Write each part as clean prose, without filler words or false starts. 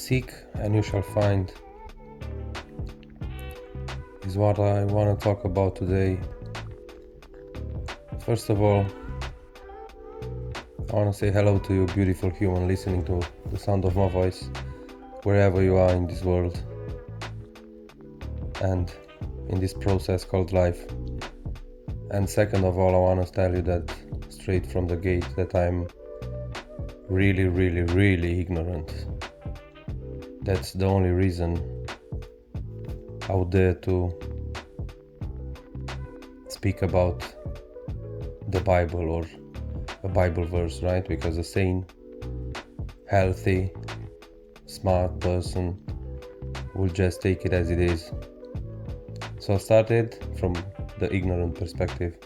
Seek and you shall find is what I want to talk about today. First of all, I want to say hello to you, beautiful human listening to the sound of my voice, wherever you are in this world and in this process called life. And second of all, I want to tell you that straight from the gate that I'm really ignorant. That's the only reason I would dare to speak about the Bible or a Bible verse, right? Because a sane, healthy, smart person will just take it as it is. So I started from the ignorant perspective.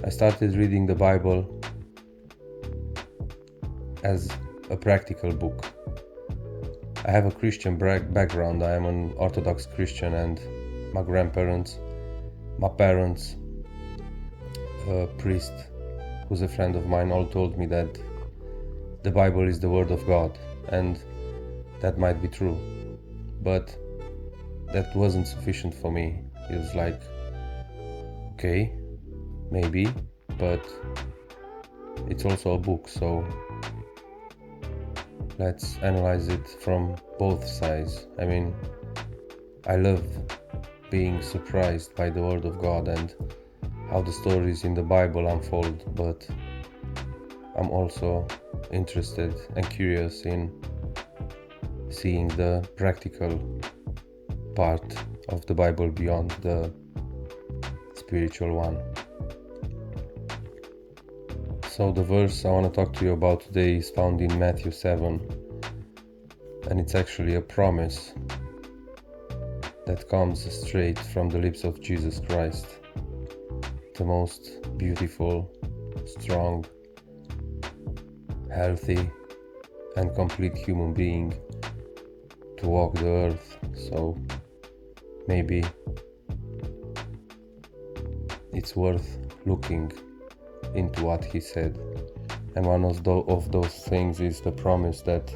I started reading the Bible as a practical book. I have a Christian background. I am an Orthodox Christian, and my grandparents, my parents, a priest who's a friend of mine, all told me that the Bible is the Word of God, and that might be true. But that wasn't sufficient for me. It was like, okay, maybe, but it's also a book, so let's analyze it from both sides. I mean, I love being surprised by the Word of God and how the stories in the Bible unfold, but I'm also interested and curious in seeing the practical part of the Bible beyond the spiritual one. So the verse I want to talk to you about today is found in Matthew 7, and it's actually a promise that comes straight from the lips of Jesus Christ, the most beautiful, strong, healthy, and complete human being to walk the earth. So maybe it's worth looking into what he said. And one of those things is the promise that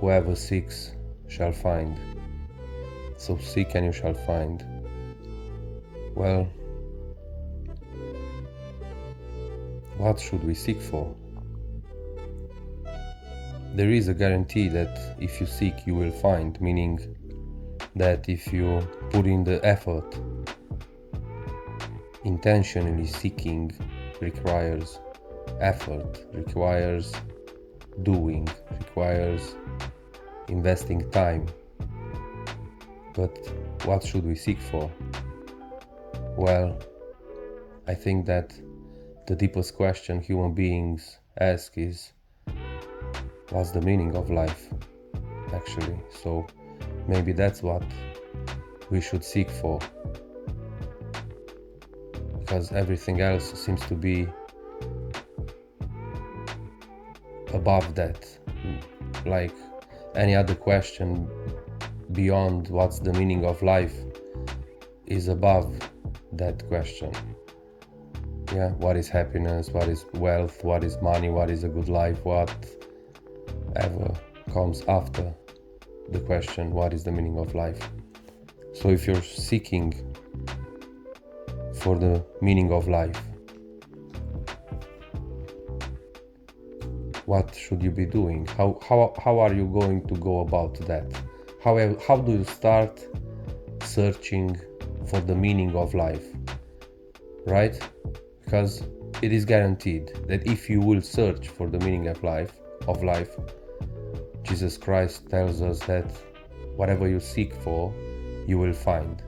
whoever seeks shall find. So seek and you shall find. Well, what should we seek for? There is a guarantee that if you seek, you will find, meaning that if you put in the effort, intentionally seeking requires effort, requires doing, requires investing time. But what should we seek for? Well, I think that the deepest question human beings ask is, what's the meaning of life, actually? So maybe that's what we should seek for, because everything else seems to be above that. Like any other question beyond what's the meaning of life is above that question. Yeah, what is happiness, what is wealth, what is money, what is a good life, whatever comes after the question, what is the meaning of life? So if you're seeking for the meaning of life, what should you be doing? How are you going to go about that? How do you start searching for the meaning of life, right? Because it is guaranteed that if you will search for the meaning of life, Jesus Christ tells us that whatever you seek for, you will find.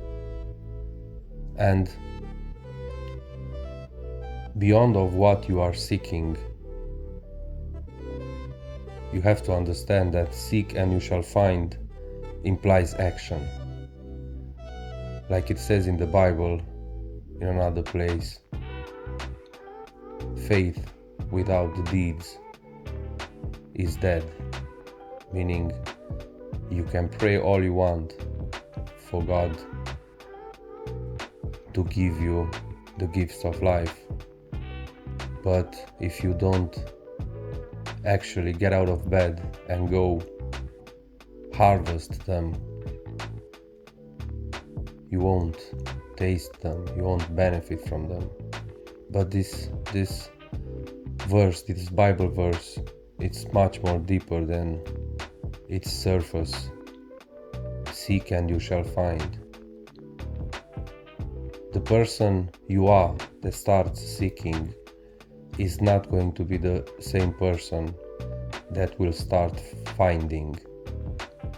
And beyond of what you are seeking, you have to understand that seek and you shall find implies action. Like it says in the Bible, in another place, faith without the deeds is dead. Meaning, you can pray all you want for God to give you the gifts of life, but if you don't actually get out of bed and go harvest them. You won't taste them, you won't benefit from them. But this verse, this Bible verse, it's much more deeper than its surface. Seek and you shall find. The person you are that starts seeking is not going to be the same person that will start finding.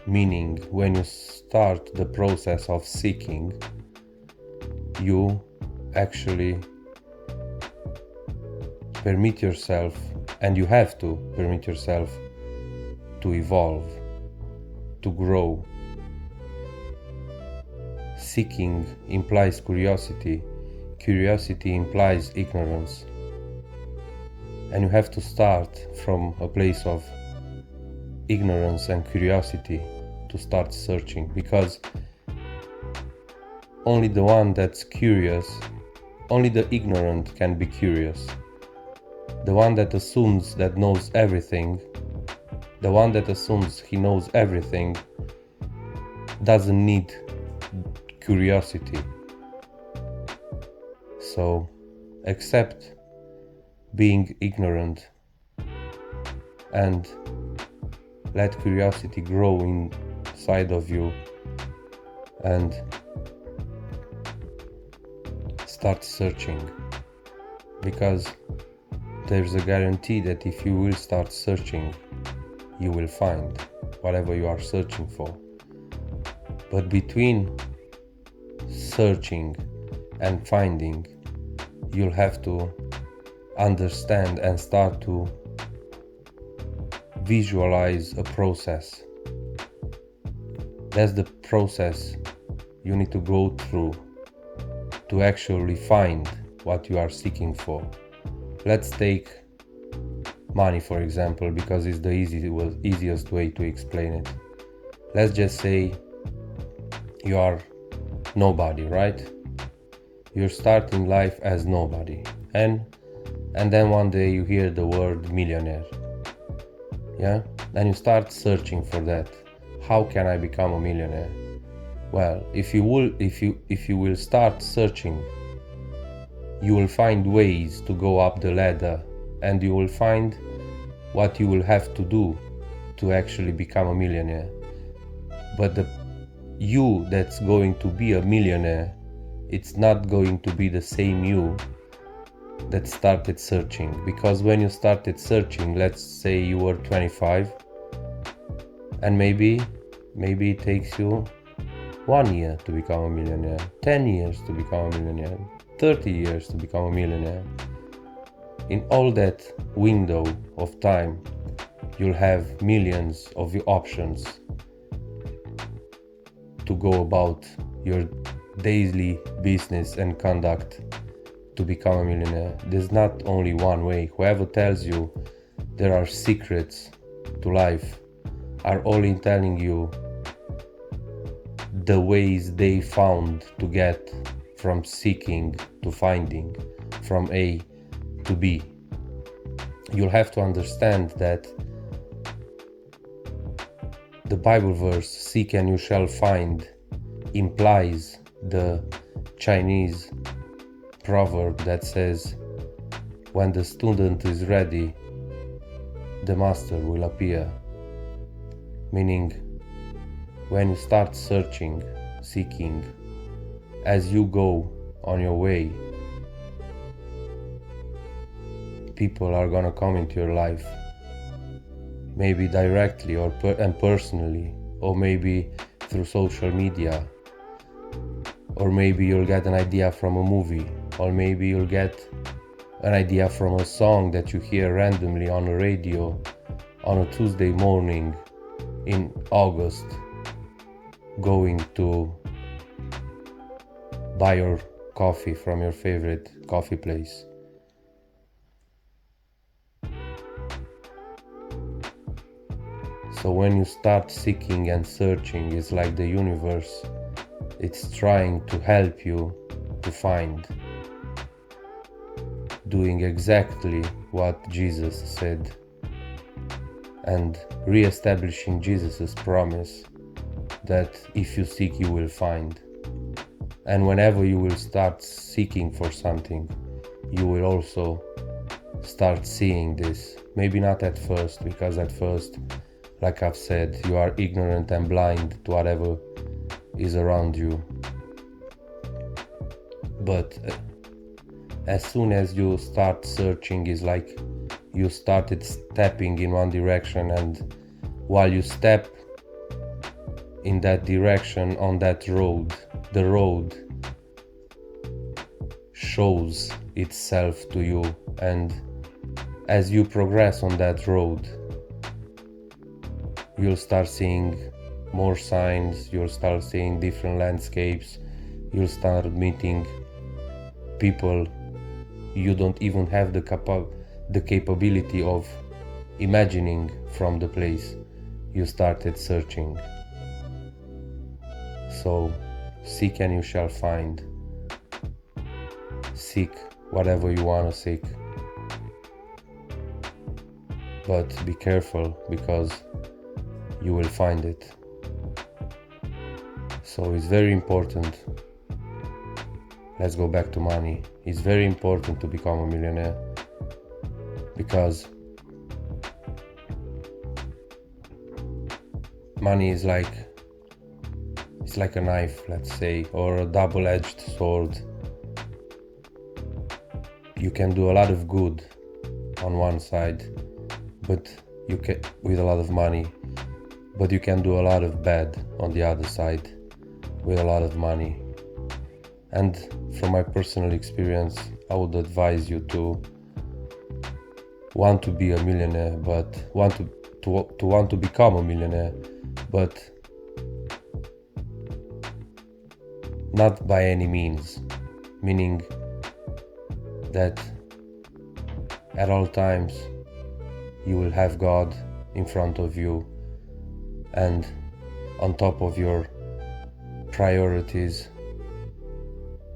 Meaning, when you start the process of seeking, you actually permit yourself, and you have to permit yourself to evolve, to grow. Seeking implies curiosity. Curiosity implies ignorance. And you have to start from a place of ignorance and curiosity to start searching, because only the one that's curious, only the ignorant can be curious. The one that assumes that knows everything, the one that assumes he knows everything, doesn't need curiosity. So accept being ignorant and let curiosity grow inside of you and start searching, because there's a guarantee that if you will start searching, you will find whatever you are searching for. But between searching and finding, you'll have to understand and start to visualize a process. That's the process you need to go through to actually find what you are seeking for. Let's take money, for example, because it's the easiest way to explain it. Let's just say you are nobody, right? You're starting life as nobody, and then one day you hear the word millionaire. Yeah? And you start searching for that. How can I become a millionaire? Well, if you will start searching, you will find ways to go up the ladder, and you will find what you will have to do to actually become a millionaire. But the you that's going to be a millionaire, it's not going to be the same you that started searching. Because when you started searching, let's say you were 25, and maybe it takes you 1 year to become a millionaire, 10 years to become a millionaire, 30 years to become a millionaire. In all that window of time, you'll have millions of options to go about your daily business and conduct to become a millionaire. There's not only one way. Whoever tells you there are secrets to life are only telling you the ways they found to get from seeking to finding, from A to B. You'll have to understand that the Bible verse, seek and you shall find, implies the Chinese proverb that says, when the student is ready, the master will appear. Meaning, when you start searching, seeking, as you go on your way, people are gonna come into your life, maybe directly or personally, or maybe through social media, or maybe you'll get an idea from a movie, or maybe you'll get an idea from a song that you hear randomly on the radio on a Tuesday morning in August, going to buy your coffee from your favorite coffee place. So when you start seeking and searching, it's like the universe, it's trying to help you to find, doing exactly what Jesus said. and re-establishing Jesus' promise that if you seek, you will find. And whenever you will start seeking for something, you will also start seeing this. Maybe not at first, because at first, like I've said, you are ignorant and blind to whatever is around you. But as soon as you start searching, it's like you started stepping in one direction, and while you step in that direction on that road, the road shows itself to you, and as you progress on that road, you'll start seeing more signs, you'll start seeing different landscapes, you'll start meeting people you don't even have the capability of imagining from the place you started searching. So seek and you shall find. Seek whatever you want to seek, but be careful, because you will find it. So it's very important. Let's go back to money. It's very important to become a millionaire, because money is like a knife, let's say, or a double-edged sword. You can do a lot of good on one side, but you can, with a lot of money, but you can do a lot of bad on the other side with a lot of money. And from my personal experience, I would advise you to want to be a millionaire, but want to become a millionaire, but not by any means, meaning that at all times you will have God in front of you and on top of your priorities,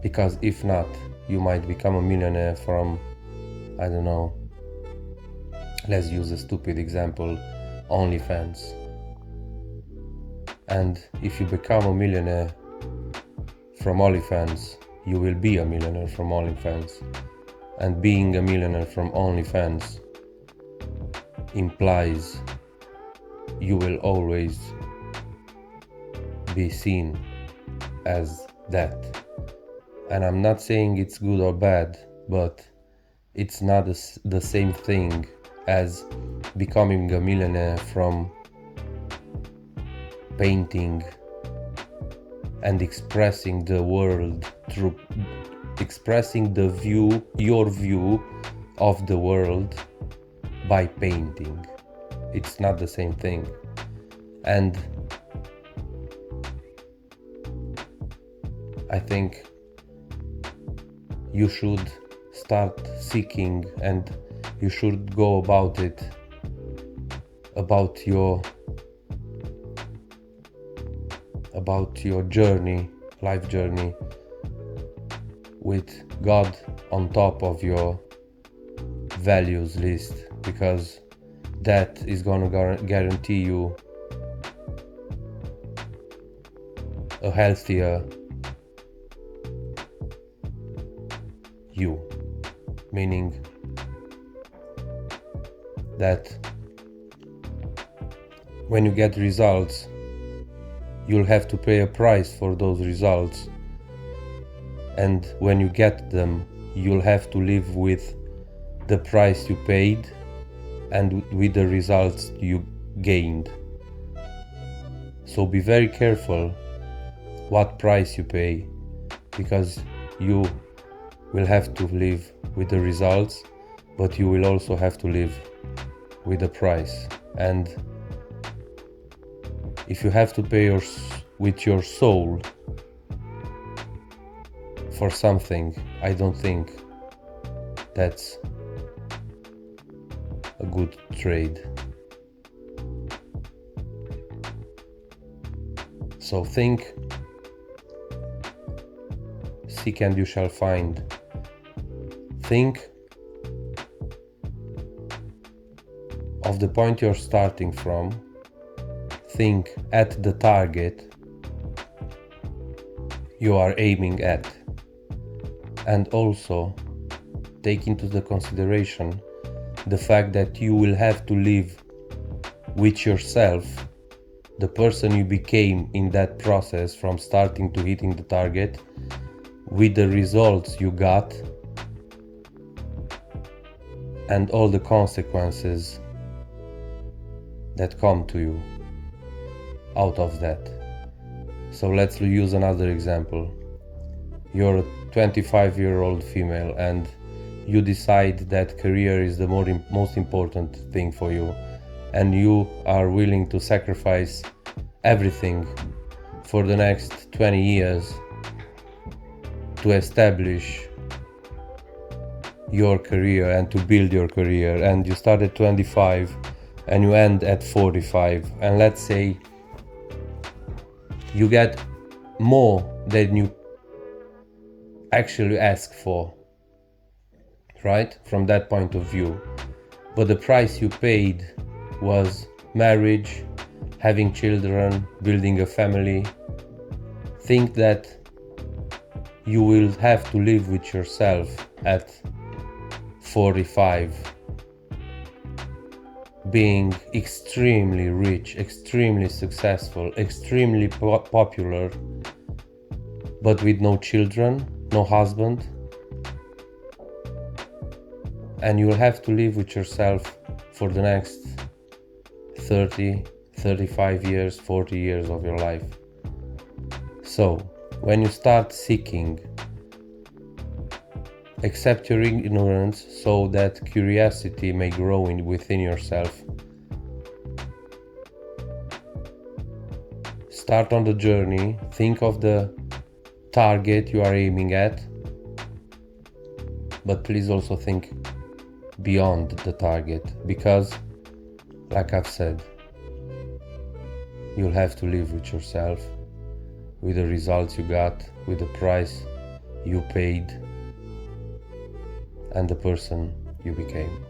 because if not, you might become a millionaire from, I don't know, let's use a stupid example, OnlyFans. And if you become a millionaire from OnlyFans, you will be a millionaire from OnlyFans. And being a millionaire from OnlyFans implies you will always be seen as that. And I'm not saying it's good or bad, but it's not the same thing as becoming a millionaire from painting and expressing the world through expressing your view of the world by painting. It's not the same thing. And I think you should start seeking, and you should go about it, about your journey, life journey, with God on top of your values list, because that is gonna guarantee you a healthier you, meaning that when you get results, you'll have to pay a price for those results, and when you get them, you'll have to live with the price you paid and with the results you gained. So be very careful what price you pay, because you will have to live with the results, but you will also have to live with the price. And if you have to pay with your soul for something, I don't think that's a good trade. So think, seek and you shall find. Think of the point you're starting from, think at the target you are aiming at, and also take into the consideration the fact that you will have to live with yourself, the person you became in that process from starting to hitting the target, with the results you got and all the consequences that come to you out of that. So let's use another example. You're a 25-year-old female and you decide that career is the most important thing for you, and you are willing to sacrifice everything for the next 20 years to establish your career and to build your career, and you start at 25 and you end at 45, and let's say you get more than you actually ask for, right? From that point of view. But the price you paid was marriage, having children, building a family. Think that you will have to live with yourself at 45, being extremely rich, extremely successful, extremely popular, but with no children, no husband, and you'll have to live with yourself for the next 30, 35 years, 40 years of your life. So, when you start seeking, accept your ignorance so that curiosity may grow within yourself. Start on the journey, think of the target you are aiming at, but please also think beyond the target, because, like I've said, you'll have to live with yourself, with the results you got, with the price you paid, and the person you became.